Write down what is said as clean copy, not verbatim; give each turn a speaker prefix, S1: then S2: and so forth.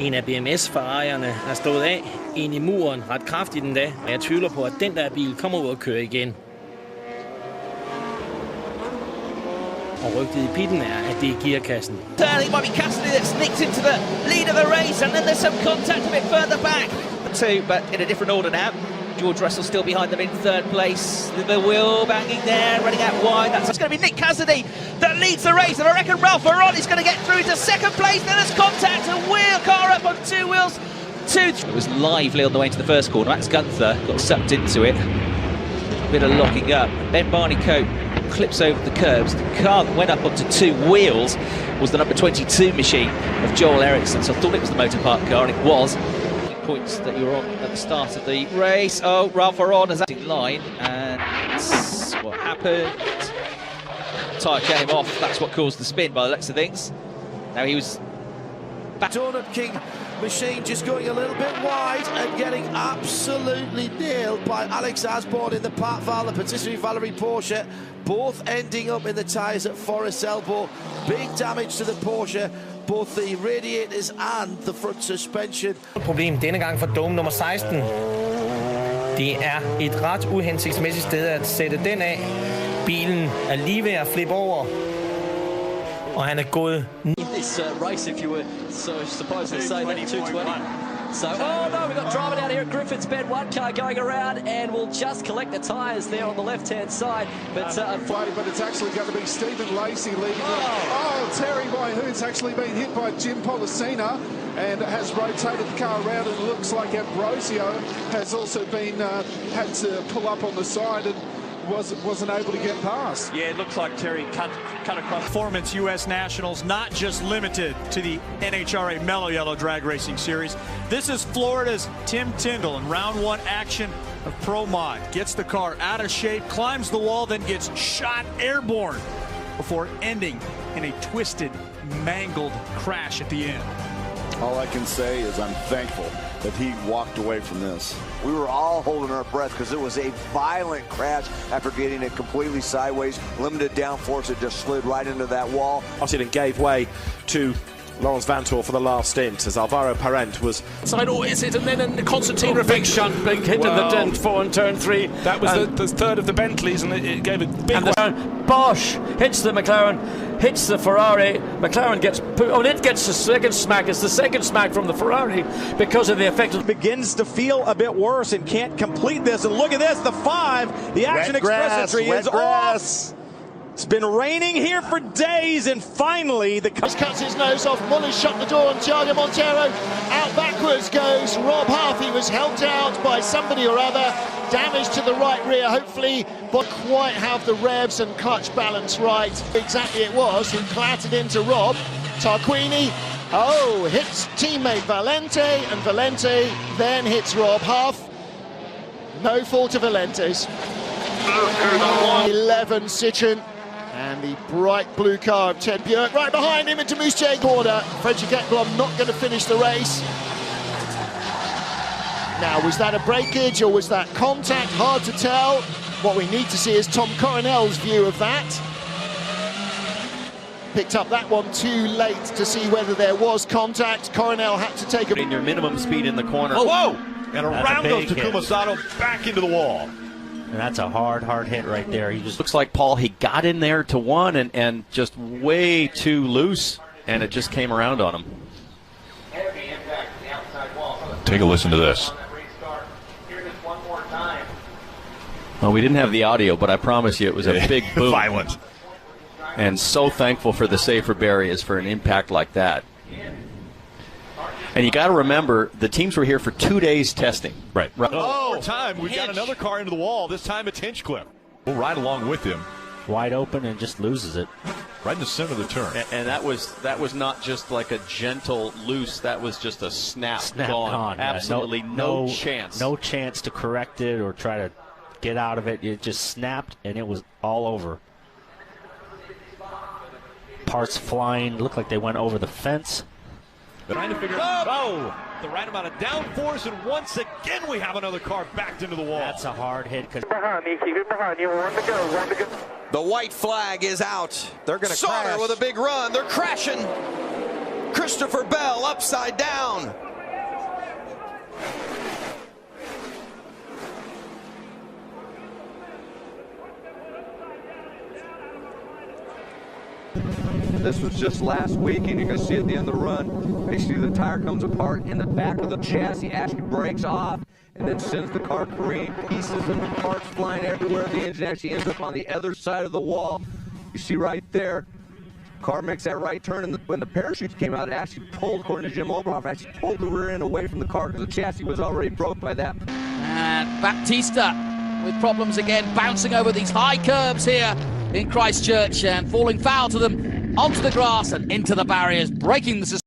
S1: En af BMS-farerne har stået af ind i muren ret kraftigt endda, og jeg tvivler på, at den der bil kommer ud og kører igen. Og rygtet i pitten er, at det er gearkassen.
S2: Turning might be Cassidy that sneaks into the lead of the race, and then there's some contact a bit further back. Two, but in a different order now. George Russell still behind them in third place. The wheel banging there, running out wide. That's going to be Nick Cassidy that leads the race, and I reckon Ralph Varon is going to get through to second place. Then there's contact, a wheel car up on two wheels. It was lively on the way to the first corner. Max Gunther got sucked into it. A bit of locking up. Ben Barneycoat clips over the curbs. The car that went up onto two wheels was the number 22 machine of Joel Eriksson. So I thought it was the motor park car, and it was. Points that you were on at the start of the race. Oh, Ralph Varon has acting line, and what happened? Tyre came off. That's what caused the spin by the looks of things. Now he was back.
S3: Donut King machine just going a little bit wide and getting absolutely nailed by Alex Asborn in the Pat Val, the patisserie Valerie Porsche, both ending up in the tyres at Forest Elbow. Big damage to the Porsche, both the radiators and the front suspension.
S4: Problem denne gang for dome nummer 16. Det er et ret uhensigtsmæssigt sted at sætte den af. Bilen er lige ved at flippe over, og han er gået.
S5: This race, if you were so supposed to say that 220. So, oh no, we've got drama down here at Griffiths Bend. One car going around and will just collect the tyres there on the left-hand side. But
S6: but it's actually going to be Stephen Lacey leading. Oh, Terry Whitehood's actually been hit by Jim Policina and has rotated the car around. And it looks like Ambrosio has also been had to pull up on the side and wasn't able to get past.
S7: Yeah, it looks like Terry cut across. Performance U.S. Nationals, not just limited to the NHRA Mellow Yellow Drag Racing Series. This is Florida's Tim Tyndall in round one action of Pro Mod. Gets the car out of shape, climbs the wall, then gets shot airborne before ending in a twisted, mangled crash at the end.
S8: All I can say is I'm thankful that he walked away from this.
S9: We were all holding our breath because it was a violent crash after getting it completely sideways. Limited downforce, it just slid right into that wall.
S10: And gave way to Lawrence Vantor for the last stint as Alvaro Parent was
S11: side. Oh, is it? And then Constantine big shunt, big hit in the dent four and turn three.
S10: That was the third of the Bentleys, and it gave a big.
S11: And Bosch hits the McLaren, hits the Ferrari. McLaren gets and it gets the second smack. It's the second smack from the Ferrari because of the effect.
S12: Begins to feel a bit worse and can't complete this. And look at this, the 5, the Action Express entry is off. It's been raining here for days, and finally the
S13: cuts his nose off. Muller's shut the door on Thiago Montero. Out backwards goes Rob Huff. He was helped out by somebody or other. Damage to the right rear, hopefully, but quite have the revs and clutch balance right. Exactly it was who clattered into Rob. Tarquini, hits teammate Valente, and Valente then hits Rob Huff. No fault of Valente's. 11 Citroen. And the bright blue car of Ted Björk right behind him into Moose J corner. Frederick Ekblom not going to finish the race. Now, was that a breakage or was that contact? Hard to tell. What we need to see is Tom Coronel's view of that. Picked up that one too late to see whether there was contact. Coronel had to take
S14: in your minimum speed in the corner.
S15: Oh, whoa! And around goes Takuma Sato back into the wall.
S16: And that's a hard hit right there. He just
S14: looks like Paul, he got in there to one and just way too loose, and it just came around on him.
S15: Take a listen to this.
S14: Well, we didn't have the audio, but I promise you it was a big boom.
S15: Violent.
S14: And so thankful for the safer barriers for an impact like that. And you got to remember, the teams were here for 2 days testing.
S15: Right. Oh, time. We've got another car into the wall. This time it's Hinchcliffe. We'll ride along with him.
S16: Wide open and just loses it.
S15: Right in the center of the turn.
S14: And that was not just like a gentle loose. That was just a snap gone. Absolutely no chance.
S16: No chance to correct it or try to get out of it. It just snapped, and it was all over. Parts flying. Looked like they went over the fence.
S15: Trying to figure out the right amount of downforce, and once again we have another car backed into the wall.
S16: That's a hard hit.
S17: Behind you, one to go.
S2: The white flag is out.
S9: They're going to
S2: crash. Sauter with a big run. They're crashing.
S18: Christopher Bell upside down.
S19: This was just last week, and you can see at the end of the run, basically the tire comes apart in the back of the chassis, actually breaks off, and then sends the car careening, pieces and parts flying everywhere. The engine actually ends up on the other side of the wall. You see right there, car makes that right turn, and when the parachutes came out, it actually pulled, according to Jim Oberhoff, actually pulled the rear end away from the car because the chassis was already broke by that.
S20: And Baptista with problems again, bouncing over these high curbs here in Christchurch and falling foul to them onto the grass and into the barriers, breaking the